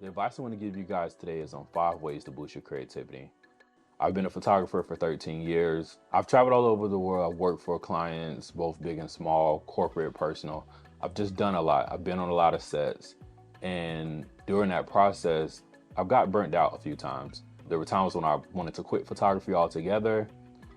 The advice I want to give you guys today is on 5 ways to boost your creativity. I've been a photographer for 13 years. I've traveled all over the world. I've worked for clients, both big and small, corporate, personal. I've just done a lot. I've been on a lot of sets. And during that process, I've got burnt out a few times. There were times when I wanted to quit photography altogether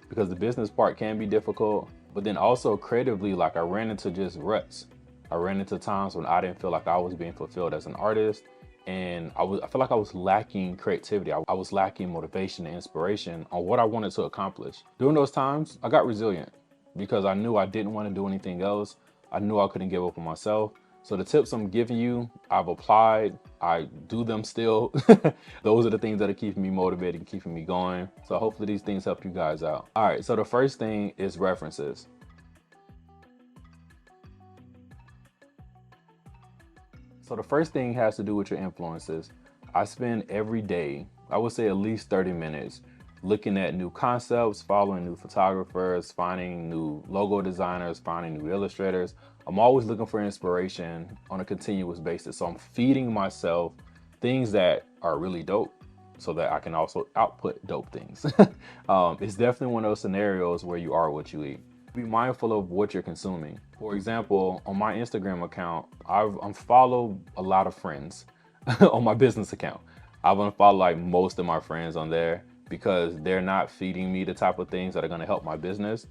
because the business part can be difficult. But then also creatively, like I ran into just ruts. I ran into times when I didn't feel like I was being fulfilled as an artist. And I feel like I was lacking creativity. I was lacking motivation and inspiration on what I wanted to accomplish. During those times, I got resilient because I knew I didn't want to do anything else. I knew I couldn't give up on myself. So the tips I'm giving you, I've applied, I do them still. Those are the things that are keeping me motivated and keeping me going. So hopefully these things help you guys out. All right, so the first thing is references. So the first thing has to do with your influences. I spend every day, I would say at least 30 minutes, looking at new concepts, following new photographers, finding new logo designers, finding new illustrators. I'm always looking for inspiration on a continuous basis. So I'm feeding myself things that are really dope so that I can also output dope things. It's definitely one of those scenarios where you are what you eat. Be mindful of what you're consuming. For example, on my Instagram account, I've unfollowed a lot of friends on my business account. I've unfollowed like most of my friends on there because they're not feeding me the type of things that are going to help my business.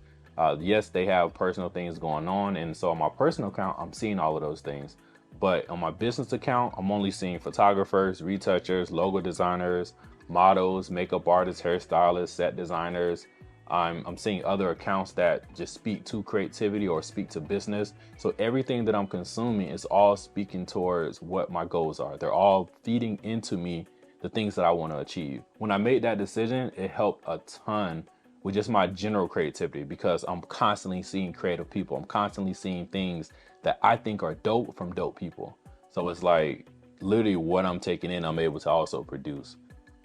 Yes, they have personal things going on. And so on my personal account, I'm seeing all of those things. But on my business account, I'm only seeing photographers, retouchers, logo designers, models, makeup artists, hairstylists, set designers. I'm seeing other accounts that just speak to creativity or speak to business. So everything that I'm consuming is all speaking towards what my goals are. They're all feeding into me the things that I want to achieve. When I made that decision, it helped a ton with just my general creativity because I'm constantly seeing creative people. I'm constantly seeing things that I think are dope from dope people. So it's like literally what I'm taking in, I'm able to also produce.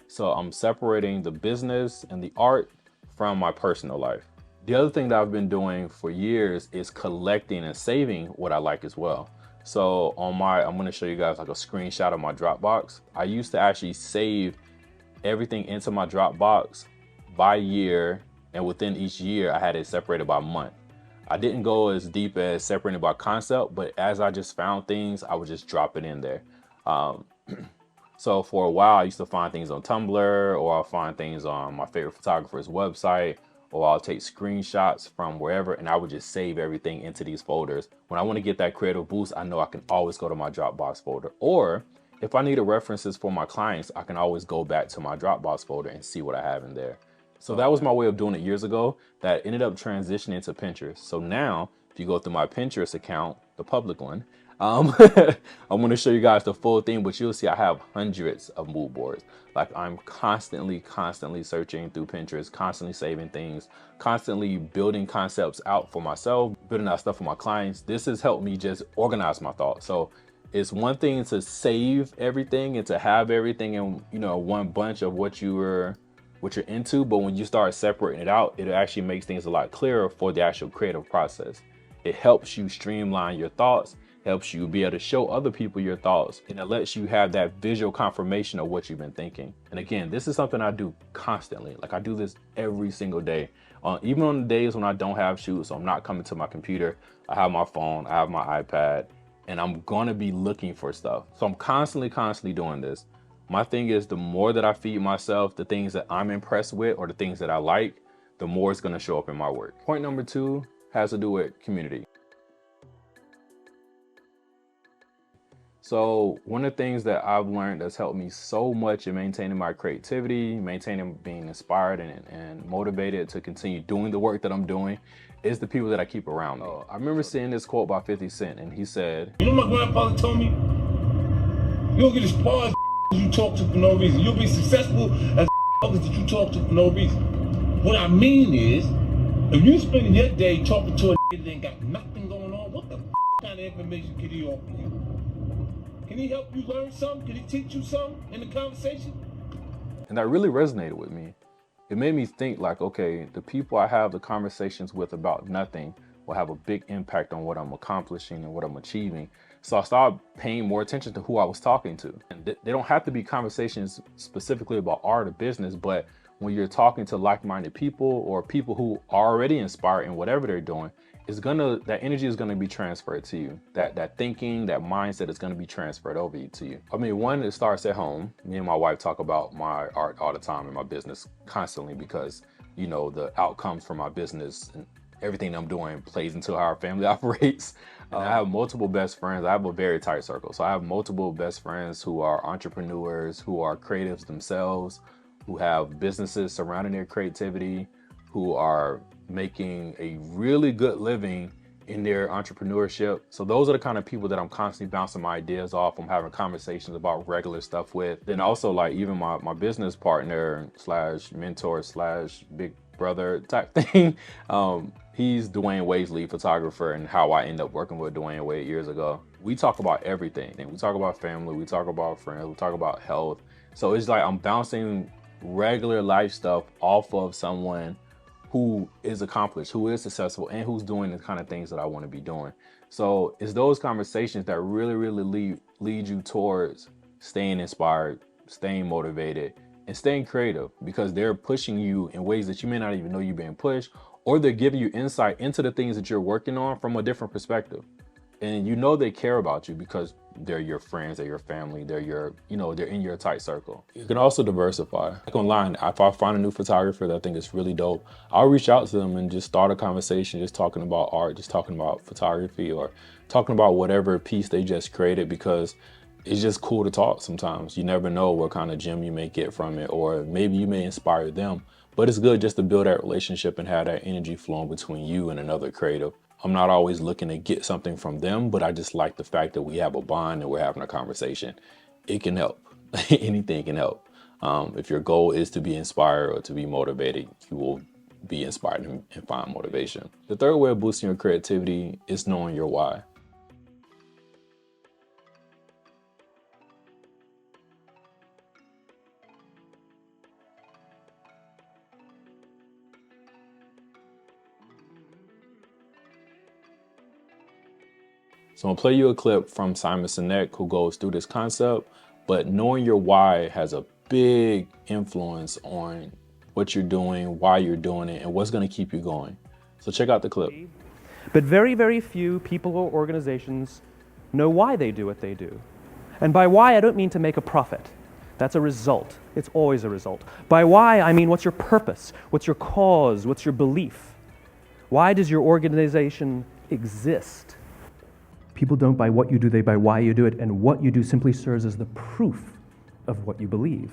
So I'm separating the business and the art from my personal life. The other thing that I've been doing for years is collecting and saving what I like as well. So I'm going to show you guys like a screenshot of my Dropbox. I used to actually save everything into my Dropbox by year, and within each year I had it separated by month. I didn't go as deep as separating by concept, but as I just found things, I would just drop it in there. So for a while, I used to find things on Tumblr, or I'll find things on my favorite photographer's website, or I'll take screenshots from wherever, and I would just save everything into these folders. When I want to get that creative boost, I know I can always go to my Dropbox folder. Or if I need references for my clients, I can always go back to my Dropbox folder and see what I have in there. So that was my way of doing it years ago. That ended up transitioning to Pinterest. So now, if you go through my Pinterest account, the public one, I'm going to show you guys the full thing, but you'll see I have hundreds of mood boards. Like I'm constantly searching through Pinterest, constantly saving things, constantly building concepts out for myself, building out stuff for my clients. This has helped me just organize my thoughts. So it's one thing to save everything and to have everything in, one bunch of what you're into, but when you start separating it out, it actually makes things a lot clearer for the actual creative process. It helps you streamline your thoughts, helps you be able to show other people your thoughts, and it lets you have that visual confirmation of what you've been thinking. And again, this is something I do constantly. Like I do this every single day. Even on the days when I don't have shoots, so I'm not coming to my computer, I have my phone, I have my iPad, and I'm gonna be looking for stuff. So I'm constantly doing this. My thing is, the more that I feed myself the things that I'm impressed with or the things that I like, the more it's gonna show up in my work. Point number 2 has to do with community. So one of the things that I've learned that's helped me so much in maintaining my creativity, maintaining being inspired and motivated to continue doing the work that I'm doing is the people that I keep around me. I remember seeing this quote by 50 Cent, and he said, "You know my grandfather told me, you don't get as far as you talk to for no reason. You'll be successful as others that you talk to for no reason." What I mean is, if you spend your day talking to a that ain't got nothing going on, what the kind of information can he offer you? Can he help you learn something? Can he teach you something in the conversation? And that really resonated with me. It made me think like, okay, the people I have the conversations with about nothing will have a big impact on what I'm accomplishing and what I'm achieving. So I started paying more attention to who I was talking to. And they don't have to be conversations specifically about art or business, but when you're talking to like-minded people or people who are already inspired in whatever they're doing, that energy is gonna be transferred to you. That thinking, that mindset is gonna be transferred over to you. I mean, one, it starts at home. Me and my wife talk about my art all the time and my business constantly because, you know, the outcomes from my business and everything I'm doing plays into how our family operates. And I have multiple best friends. I have a very tight circle. So I have multiple best friends who are entrepreneurs, who are creatives themselves, who have businesses surrounding their creativity, who are making a really good living in their entrepreneurship. So those are the kind of people that I'm constantly bouncing my ideas off. I'm having conversations about regular stuff with. Then also like even my business partner slash mentor slash big brother type thing. He's Dwayne Wade's lead photographer and how I ended up working with Dwayne Wade years ago. We talk about everything. We talk about family, we talk about friends, we talk about health. So it's like I'm bouncing regular life stuff off of someone who is accomplished, who is successful, and who's doing the kind of things that I want to be doing. So it's those conversations that really lead you towards staying inspired, staying motivated, and staying creative, because they're pushing you in ways that you may not even know you're being pushed, or they're giving you insight into the things that you're working on from a different perspective. And you know they care about you because they're your friends, they're your family, they're your, you know, they're in your tight circle. You can also diversify. Like online, if I find a new photographer that I think is really dope, I'll reach out to them and just start a conversation, just talking about art, just talking about photography, or talking about whatever piece they just created, because it's just cool to talk sometimes. You never know what kind of gem you may get from it, or maybe you may inspire them. But it's good just to build that relationship and have that energy flowing between you and another creative. I'm not always looking to get something from them, but I just like the fact that we have a bond and we're having a conversation. It can help. Anything can help. If your goal is to be inspired or to be motivated, you will be inspired and find motivation. The third way of boosting your creativity is knowing your why. So I'm gonna play you a clip from Simon Sinek, who goes through this concept, but knowing your why has a big influence on what you're doing, why you're doing it, and what's gonna keep you going. So check out the clip. But very, very few people or organizations know why they do what they do. And by why, I don't mean to make a profit. That's a result. It's always a result. By why, I mean what's your purpose? What's your cause? What's your belief? Why does your organization exist? People don't buy what you do, they buy why you do it, and what you do simply serves as the proof of what you believe.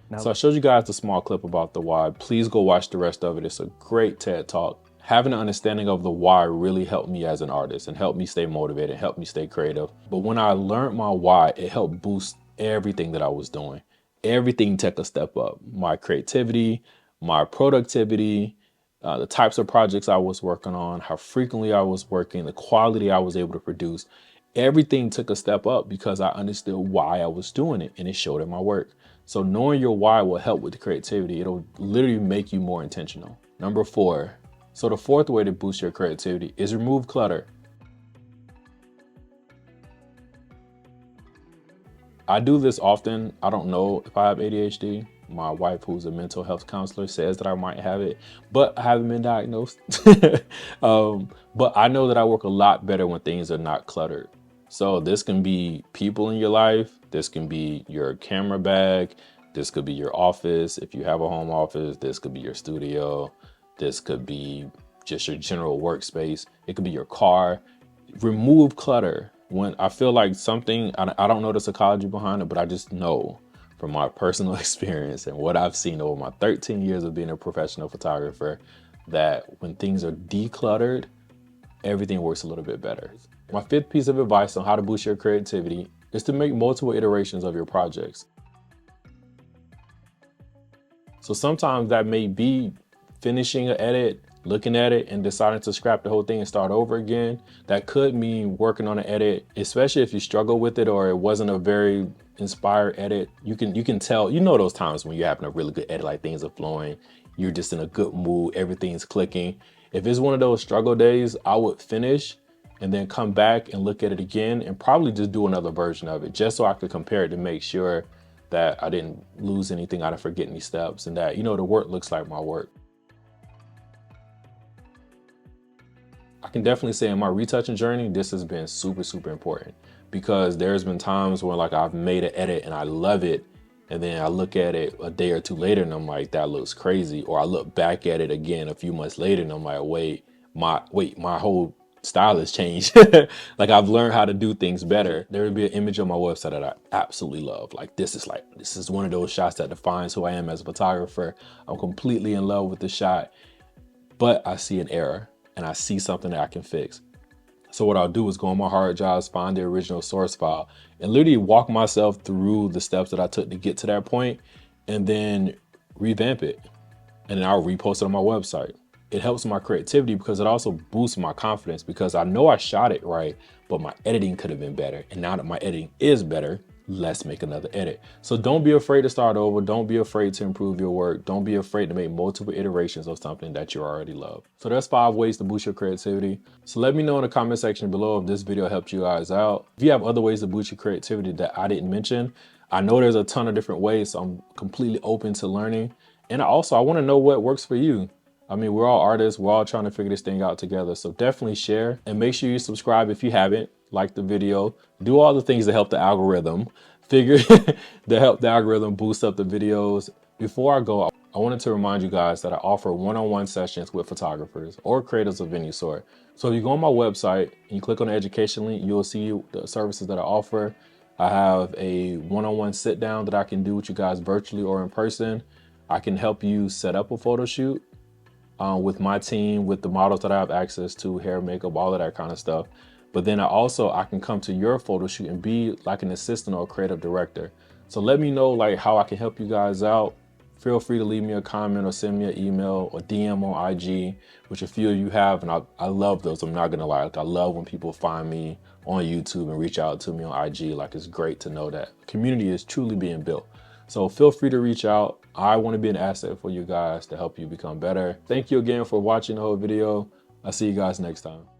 Now, so I showed you guys a small clip about the why. Please go watch the rest of it. It's a great TED Talk. Having an understanding of the why really helped me as an artist and helped me stay motivated, helped me stay creative. But when I learned my why, it helped boost everything that I was doing. Everything took a step up. My creativity, my productivity, the types of projects I was working on, how frequently I was working, the quality I was able to produce. Everything took a step up because I understood why I was doing it, and it showed in my work. So knowing your why will help with the creativity. It'll literally make you more intentional. Number 4. So the fourth way to boost your creativity is remove clutter. I do this often. I don't know if I have ADHD. My wife, who's a mental health counselor, says that I might have it, but I haven't been diagnosed. But I know that I work a lot better when things are not cluttered. So this can be people in your life. This can be your camera bag. This could be your office. If you have a home office, this could be your studio. This could be just your general workspace. It could be your car. Remove clutter. When I feel like something, I don't know the psychology behind it, but I just know from my personal experience and what I've seen over my 13 years of being a professional photographer, that when things are decluttered, everything works a little bit better. My 5th piece of advice on how to boost your creativity is to make multiple iterations of your projects. So sometimes that may be finishing an edit, looking at it and deciding to scrap the whole thing and start over again. That could mean working on an edit, especially if you struggle with it or it wasn't a very inspired edit. You can tell, you know, those times when you're having a really good edit, like things are flowing, you're just in a good mood, everything's clicking. If it's one of those struggle days, I would finish and then come back and look at it again and probably just do another version of it just so I could compare it to make sure that I didn't lose anything, I didn't forget any steps, and that, you know, the work looks like my work. I can definitely say in my retouching journey, this has been super, super important, because there's been times where like I've made an edit and I love it, and then I look at it a day or two later and I'm like, that looks crazy. Or I look back at it again a few months later and I'm like, wait, my whole style has changed. Like I've learned how to do things better. There would be an image on my website that I absolutely love. This is one of those shots that defines who I am as a photographer. I'm completely in love with the shot, but I see an error and I see something that I can fix. So what I'll do is go on my hard drives, find the original source file, and literally walk myself through the steps that I took to get to that point, and then revamp it. And then I'll repost it on my website. It helps my creativity because it also boosts my confidence, because I know I shot it right, but my editing could have been better. And now that my editing is better, let's make another edit. So don't be afraid to start over. Don't be afraid to improve your work. Don't be afraid to make multiple iterations of something that you already love. So there's 5 ways to boost your creativity. So let me know in the comment section below if this video helped you guys out. If you have other ways to boost your creativity that I didn't mention, I know there's a ton of different ways, so I'm completely open to learning. And I want to know what works for you. I mean, we're all artists. We're all trying to figure this thing out together. So definitely share, and make sure you subscribe if you haven't. Like the video, do all the things to help the algorithm boost up the videos. Before I go, I wanted to remind you guys that I offer one-on-one sessions with photographers or creators of any sort. So if you go on my website and you click on the education link, you'll see the services that I offer. I have a one-on-one sit down that I can do with you guys virtually or in person. I can help you set up a photo shoot with my team, with the models that I have access to, hair, makeup, all of that kind of stuff. But then I can come to your photo shoot and be like an assistant or a creative director. So let me know like how I can help you guys out. Feel free to leave me a comment or send me an email or DM on IG, which a few of you have, and I love those. I'm not gonna lie, like I love when people find me on YouTube and reach out to me on IG. Like it's great to know that community is truly being built. So feel free to reach out. I want to be an asset for you guys to help you become better. Thank you again for watching the whole video. I'll see you guys next time.